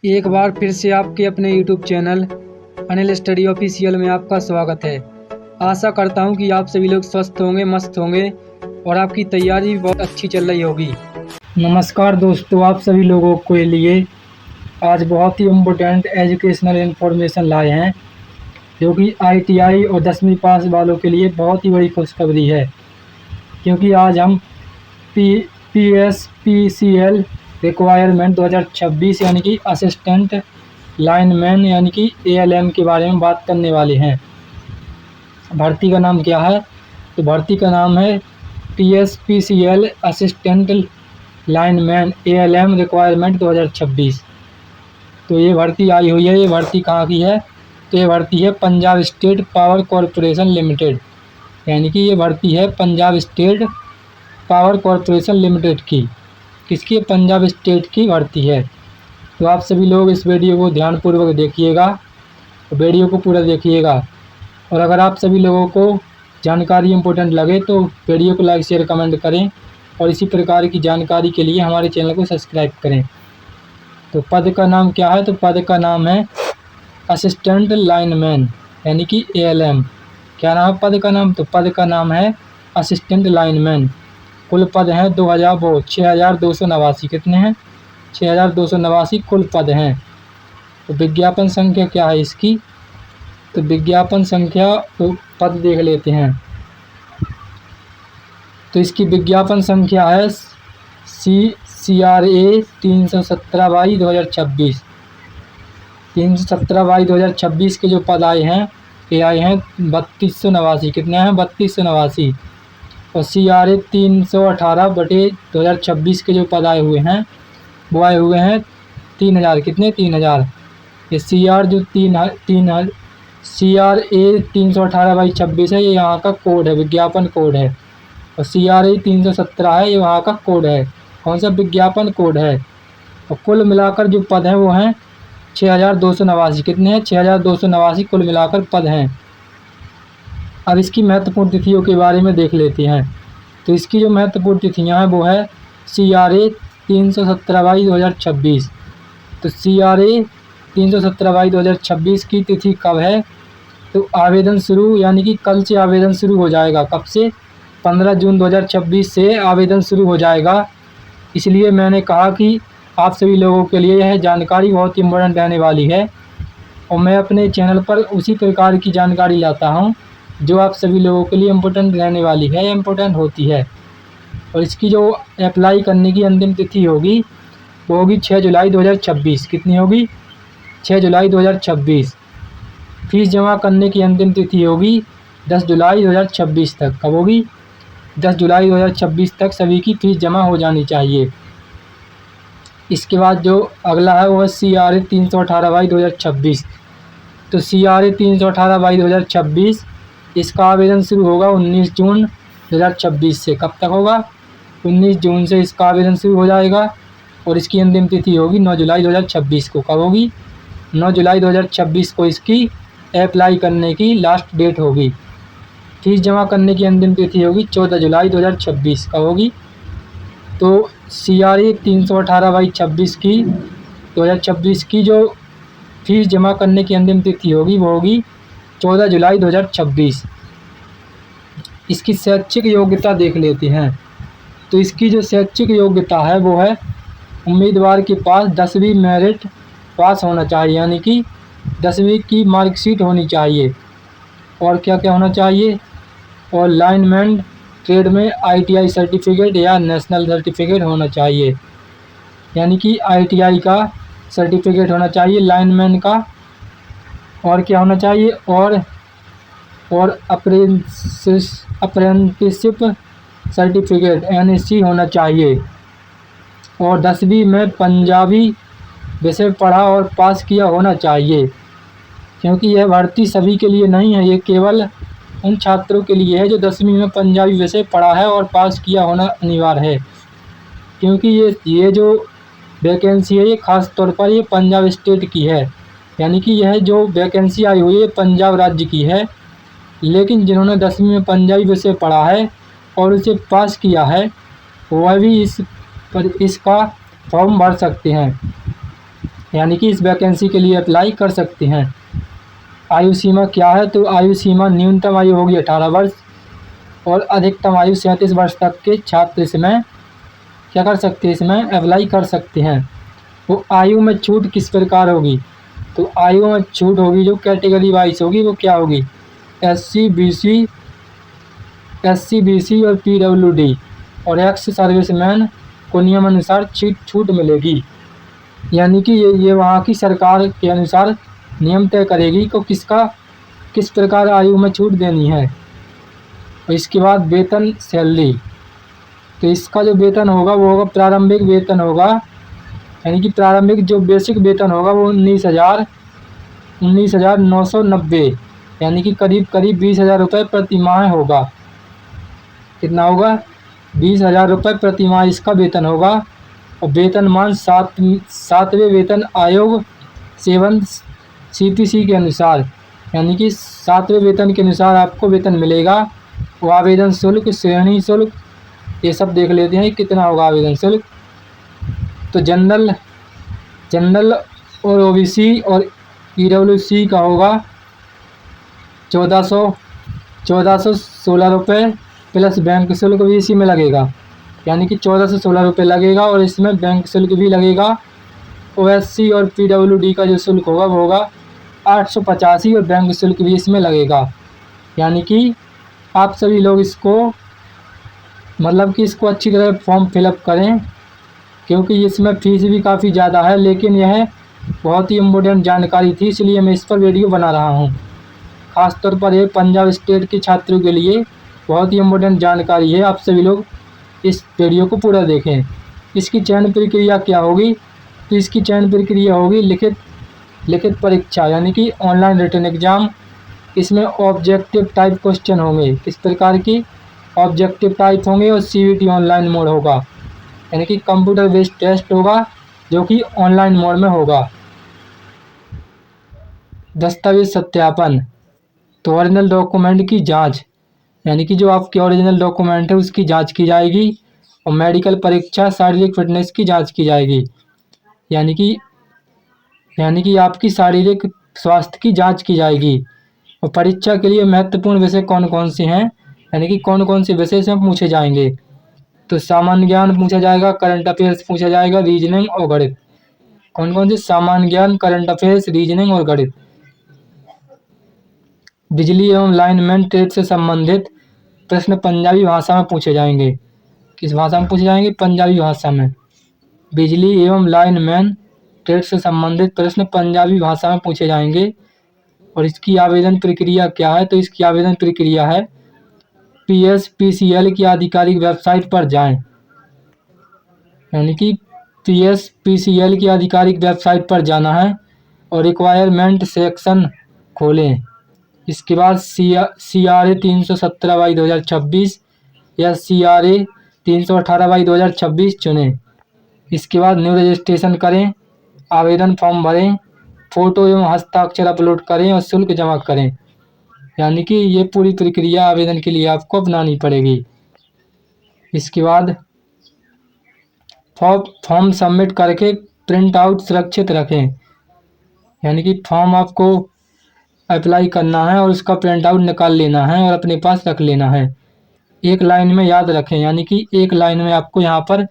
एक बार फिर से आपके अपने YouTube channel Anil study official में आपका स्वागत है। आशा करता हूं कि आप सभी लोग स्वस्थ होंगे, मस्त होंगे और आपकी तैयारी भी बहुत अच्छी चल रही होगी। नमस्कार दोस्तों, आप सभी लोगों के लिए आज बहुत ही इम्पोर्टेंट एजुकेशनल इन्फॉर्मेशन लाए हैं, जो कि ITI और 10वीं पास वालों के लिए बहुत ही बड़ी खुशखबरी है। क्योंकि आज हम PSPCL रिक्वायरमेंट 2026 यानी कि असिस्टेंट लाइनमैन यानी कि ALM के बारे में बात करने वाले हैं। भर्ती का नाम क्या है? तो भर्ती का नाम है PSPCL assistant lineman ALM requirement 2026। तो ये भर्ती आई हुई है। ये भर्ती कहाँ की है? तो ये भर्ती है Punjab state power corporation limited, यानी कि ये भर्ती है Punjab state power corporation limited की। किसकी? पंजाब स्टेट की भर्ती है। तो आप सभी लोग इस वीडियो को ध्यानपूर्वक देखिएगा, वीडियो को पूरा देखिएगा। और अगर आप सभी लोगों को जानकारी इम्पोर्टेंट लगे तो वीडियो को लाइक, शेयर, कमेंट करें और इसी प्रकार की जानकारी के लिए हमारे चैनल को सब्सक्राइब करें। तो पद का नाम क्या है? तो पद का नाम है असिस्टेंट लाइनमैन यानी कि ALM। क्या नाम है पद का नाम? तो पद का नाम है असिस्टेंट लाइनमैन। कुल पद हैं 6289। कितने हैं? 6289 कुल पद हैं। तो विज्ञापन संख्या क्या है इसकी? तो विज्ञापन संख्या तो पद देख लेते हैं। तो इसकी विज्ञापन संख्या है CRA 317/2026। 317/2026 के जो पद आए हैं, ये आए हैं 3289। कितने हैं? 3289। और CRA 318/2026 के जो पद आए हुए हैं, वो आए हुए हैं 3000। कितने? 3000। ये CRA 318/26 है, ये यहाँ का कोड है, विज्ञापन कोड है। और CRA 317 है, ये वहाँ का कोड है। कौन सा? विज्ञापन कोड है। और कुल मिलाकर जो पद हैं वो हैं 6289। कितने हैं? 6289 कुल मिलाकर पद हैं। अब इसकी महत्वपूर्ण तिथियों के बारे में देख लेते हैं। तो इसकी जो महत्वपूर्ण तिथियां हैं वो है CRA 317/2026। तो CRA 317/2026 की तिथि कब है? तो आवेदन शुरू यानी कि कल से आवेदन शुरू हो जाएगा। कब से? 15 जून 2026 से आवेदन शुरू हो जाएगा। इसलिए मैंने कहा कि आप सभी लोगों के लिए यह जानकारी बहुत इम्पोर्टेंट रहने वाली है और मैं अपने चैनल पर उसी प्रकार की जानकारी लाता हूँ जो आप सभी लोगों के लिए इम्पोर्टेंट रहने वाली है, इम्पोर्टेंट होती है। और इसकी जो अप्लाई करने की अंतिम तिथि होगी वो होगी 6 जुलाई 2026। कितनी होगी? 6 जुलाई 2026। फीस जमा करने की अंतिम तिथि होगी 10 जुलाई 2026 तक। कब होगी? 10 जुलाई 2026 तक सभी की फ़ीस जमा हो जानी चाहिए। इसके बाद जो अगला है वो है CRA 318/2026। तो CRA 318/2026 इसका आवेदन शुरू होगा 19 जून 2026 से। कब तक होगा? 19 जून से इसका आवेदन शुरू हो जाएगा और इसकी अंतिम तिथि होगी 9 जुलाई 2026 को। कब होगी? 9 जुलाई 2026 को इसकी अप्लाई करने की लास्ट डेट होगी। फीस जमा करने की अंतिम तिथि होगी 14 जुलाई 2026। कब होगी? तो CRA 318/26 की 2026 की जो फीस जमा करने की अंतिम तिथि होगी वो होगी 14 जुलाई 2026। इसकी शैक्षिक योग्यता देख लेते हैं। तो इसकी जो शैक्षिक योग्यता है वो है उम्मीदवार के पास 10वीं मेरिट पास होना चाहिए, यानी कि 10वीं की मार्कशीट होनी चाहिए। और क्या क्या होना चाहिए? और लाइनमैन ट्रेड में ITI सर्टिफिकेट या नेशनल सर्टिफिकेट होना चाहिए, यानी कि ITI का सर्टिफिकेट होना चाहिए लाइनमैन का। और क्या होना चाहिए? और अप्रेंटिसशिप सर्टिफिकेट NSC होना चाहिए। और 10वीं में पंजाबी विषय पढ़ा और पास किया होना चाहिए। क्योंकि यह भर्ती सभी के लिए नहीं है, ये केवल उन छात्रों के लिए है जो 10वीं में पंजाबी विषय पढ़ा है और पास किया होना अनिवार्य है। क्योंकि ये जो वैकेंसी है ये ख़ास तौर पर ये पंजाब स्टेट की है, यानी कि यह जो वैकेंसी आई हुई है पंजाब राज्य की है। लेकिन जिन्होंने 10वीं में पंजाबी विषय पढ़ा है और उसे पास किया है वह भी इसका फॉर्म भर सकते हैं। यानी कि इस वैकेंसी के लिए अप्लाई कर सकते हैं। आयु सीमा क्या है? तो आयु सीमा न्यूनतम आयु होगी 18 वर्ष और अधिकतम आयु 37 वर्ष तक के छात्र इसमें क्या कर सकते हैं, इसमें अप्लाई कर सकते हैं। वो आयु में छूट किस प्रकार होगी? तो आयु में छूट होगी जो कैटेगरी वाइज होगी वो क्या होगी? एससी बीसी और पीडब्ल्यूडी और एक्स सर्विसमैन को नियम अनुसार छूट मिलेगी। यानी कि ये वहाँ की सरकार के अनुसार नियम तय करेगी को किस प्रकार आयु में छूट देनी है। और इसके बाद वेतन सैलरी, तो इसका जो वेतन होगा वो होगा प्रारंभिक वेतन होगा, यानी कि प्रारंभिक जो बेसिक वेतन होगा वो 19,990 यानी कि करीब 20,000 रुपये प्रति माह होगा। कितना होगा? 20,000 रुपये प्रति माह इसका वेतन होगा। और वेतनमान सातवें वेतन आयोग 7 CPC के अनुसार, यानी कि 7वें वेतन के अनुसार आपको वेतन मिलेगा। वो आवेदन शुल्क, श्रेणी शुल्क, ये सब देख लेते हैं कितना होगा आवेदन शुल्क। तो जनरल और OBC और EWC का होगा 1416 रुपये प्लस बैंक शुल्क भी इसी में लगेगा, यानी कि 1416 रुपये लगेगा और इसमें बैंक शुल्क भी लगेगा। OSC और PWD का जो शुल्क होगा वो होगा 885 और बैंक शुल्क भी इसमें लगेगा। यानी कि आप सभी लोग इसको मतलब कि इसको अच्छी तरह फॉर्म फिलअप करें, क्योंकि इसमें फ़ीस भी काफ़ी ज़्यादा है, लेकिन यह बहुत ही इम्पोर्टेंट जानकारी थी इसलिए मैं इस पर वीडियो बना रहा हूँ। ख़ासतौर पर ये पंजाब स्टेट के छात्रों के लिए बहुत ही इम्पोर्टेंट जानकारी है। आप सभी लोग इस वीडियो को पूरा देखें। इसकी चयन प्रक्रिया क्या होगी? तो इसकी चयन प्रक्रिया होगी लिखित परीक्षा, यानी कि ऑनलाइन रिटन एग्ज़ाम। इसमें ऑब्जेक्टिव टाइप क्वेश्चन होंगे, किस प्रकार की ऑब्जेक्टिव टाइप होंगे, और CBT ऑनलाइन मोड होगा, यानी कि कंप्यूटर बेस्ड टेस्ट होगा जो कि ऑनलाइन मोड में होगा। दस्तावेज सत्यापन, तो ओरिजिनल डॉक्यूमेंट की जांच, यानी कि जो आपके ओरिजिनल डॉक्यूमेंट है उसकी जांच की जाएगी। और मेडिकल परीक्षा, शारीरिक फिटनेस की जांच की जाएगी, यानी कि आपकी शारीरिक स्वास्थ्य की जांच की जाएगी। और परीक्षा के लिए महत्वपूर्ण विषय कौन कौन से हैं, यानी कि कौन कौन से विषय से पूछे जाएंगे? तो सामान्य ज्ञान पूछा जाएगा, करंट अफेयर्स पूछा जाएगा, रीजनिंग और गणित। कौन कौन से? सामान्य ज्ञान, करंट अफेयर्स, रीजनिंग और गणित। बिजली एवं लाइनमैन ट्रेड से संबंधित प्रश्न पंजाबी भाषा में पूछे जाएंगे। किस भाषा में पूछे जाएंगे? पंजाबी भाषा में। बिजली एवं लाइनमैन ट्रेड से संबंधित प्रश्न पंजाबी भाषा में पूछे जाएंगे। और इसकी आवेदन प्रक्रिया क्या है? तो इसकी आवेदन प्रक्रिया है PSPCL की आधिकारिक वेबसाइट पर जाएं, यानी कि PSPCL की आधिकारिक वेबसाइट पर जाना है और रिक्वायरमेंट सेक्शन खोलें। इसके बाद CRA 317/2026 या CRA 318/2026 चुनें। इसके बाद न्यू रजिस्ट्रेशन करें, आवेदन फॉर्म भरें, फ़ोटो एवं हस्ताक्षर अपलोड करें और शुल्क जमा करें। यानी कि ये पूरी प्रक्रिया आवेदन के लिए आपको अपनानी पड़ेगी। इसके बाद फॉर्म सबमिट करके प्रिंट आउट सुरक्षित रखें, यानी कि फॉर्म आपको अप्लाई करना है और उसका प्रिंट आउट निकाल लेना है और अपने पास रख लेना है। एक लाइन में याद रखें, यानी कि एक लाइन में आपको यहाँ पर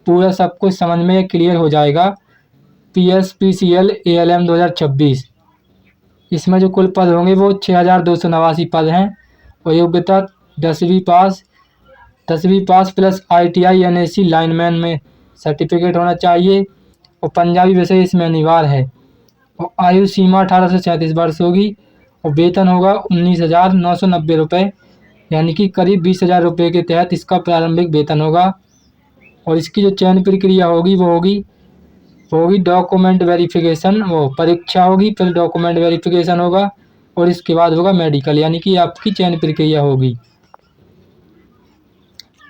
पूरा सब कुछ समझ में क्लियर हो जाएगा। PSPCL ALM 2026, इसमें जो कुल पद होंगे वो 6,289 पद हैं। और योग्यता 10वीं पास प्लस ITI NAC लाइनमैन में सर्टिफिकेट होना चाहिए। और पंजाबी विषय इसमें अनिवार्य है। और आयु सीमा 18 से 37 वर्ष होगी। और वेतन होगा 19,990 रुपये, यानी कि करीब 20,000 रुपये के तहत इसका प्रारंभिक वेतन होगा। और इसकी जो चयन प्रक्रिया होगी वो होगी डॉक्यूमेंट वेरिफिकेशन, वो परीक्षा होगी, फिर डॉक्यूमेंट वेरिफिकेशन होगा और इसके बाद होगा मेडिकल, यानी कि आपकी चयन प्रक्रिया होगी।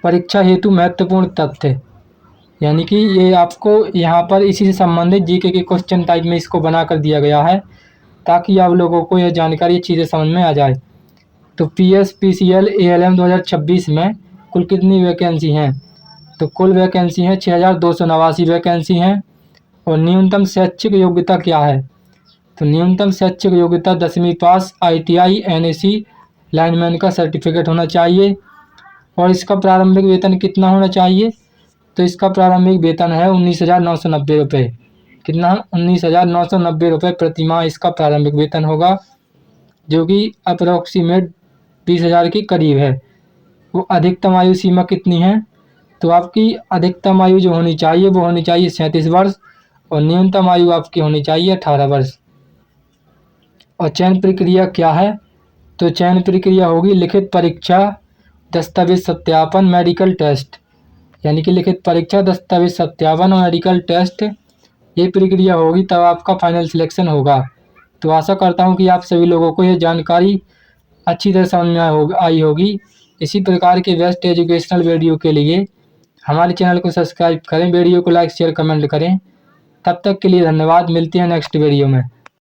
परीक्षा हेतु महत्वपूर्ण तथ्य, यानी कि ये आपको यहाँ पर इसी से संबंधित GK के क्वेश्चन टाइप में इसको बना कर दिया गया है ताकि आप लोगों को यह जानकारी अच्छी से समझ में आ जाए। तो PSPCL ALM 2026 में कुल कितनी वैकेंसी हैं? तो कुल वैकेंसी हैं 6,289 वैकेंसी हैं। और न्यूनतम शैक्षिक योग्यता क्या है? तो न्यूनतम शैक्षिक योग्यता 10वीं पास, ITI, NAC लाइनमैन का सर्टिफिकेट होना चाहिए। और इसका प्रारंभिक वेतन कितना होना चाहिए? तो इसका प्रारंभिक वेतन है 19,990 रुपये। कितना? 19,990 रुपये प्रति माह इसका प्रारंभिक वेतन होगा, जो कि अप्रोक्सीमेट 20,000 के करीब है। वो अधिकतम आयु सीमा कितनी है? तो आपकी अधिकतम आयु जो होनी चाहिए वो होनी चाहिए 37 वर्ष और न्यूनतम आयु आपकी होनी चाहिए 18 वर्ष। और चयन प्रक्रिया क्या है? तो चयन प्रक्रिया होगी लिखित परीक्षा, दस्तावेज सत्यापन, मेडिकल टेस्ट। यानी कि लिखित परीक्षा, दस्तावेज सत्यापन और मेडिकल टेस्ट, ये प्रक्रिया होगी तब आपका फाइनल सिलेक्शन होगा। तो आशा करता हूँ कि आप सभी लोगों को ये जानकारी अच्छी तरह समझ में आई होगी। इसी प्रकार के बेस्ट एजुकेशनल वीडियो के लिए हमारे चैनल को सब्सक्राइब करें, वीडियो को लाइक शेयर कमेंट करें। तब तक के लिए धन्यवाद। मिलते हैं नेक्स्ट वीडियो में।